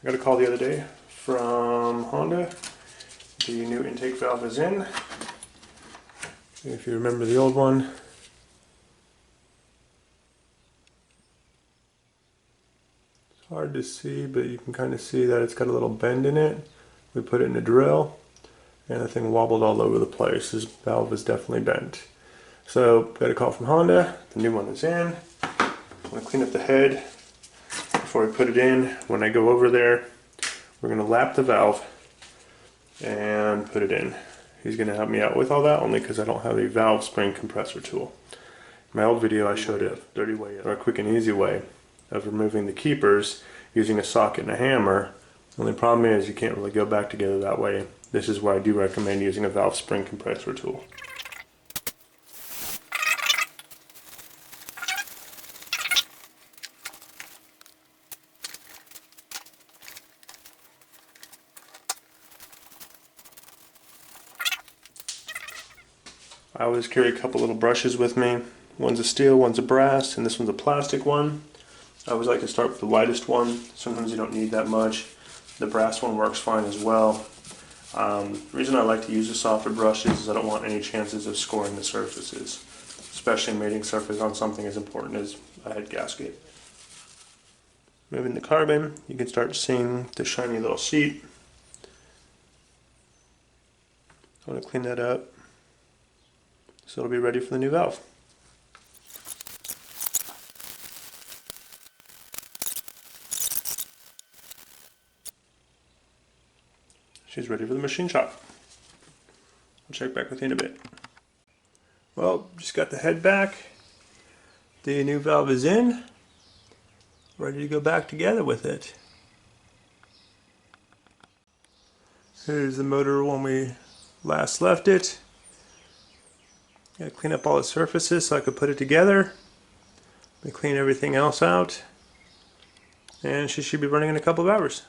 I got a call the other day from Honda. The new intake valve is in. If you remember the old one, it's hard to see, but you can kind of see that it's got a little bend in it. We put it in a drill and the thing wobbled all over the place. This valve is definitely bent. So got a call from Honda, the new one is in. I'm going to clean up the head before I put it in. When I go over there, we're going to lap the valve and put it in. He's going to help me out with all that only because I don't have a valve spring compressor tool. In my old video I showed a dirty way, or a quick and easy way of removing the keepers using a socket and a hammer. The only problem is you can't really go back together that way. This is where I do recommend using a valve spring compressor tool. I always carry a couple little brushes with me. One's a steel, one's a brass, and this one's a plastic one. I always like to start with the lightest one. Sometimes you don't need that much. The brass one works fine as well. The reason I like to use the softer brushes is I don't want any chances of scoring the surfaces, especially mating surface on something as important as a head gasket. Moving the carbon, you can start seeing the shiny little seat. I want to clean that up so it'll be ready for the new valve. She's ready for the machine shop. I'll check back with you in a bit. Well, just got the head back. The new valve is in. Ready to go back together with it. Here's the motor when we last left it. Gotta clean up all the surfaces so I could put it together. Clean everything else out. And she should be running in a couple of hours.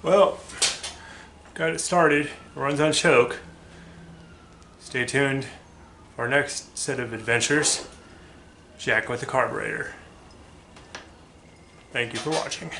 Well, got it started. It runs on choke. Stay tuned for our next set of adventures. Jack with the carburetor. Thank you for watching.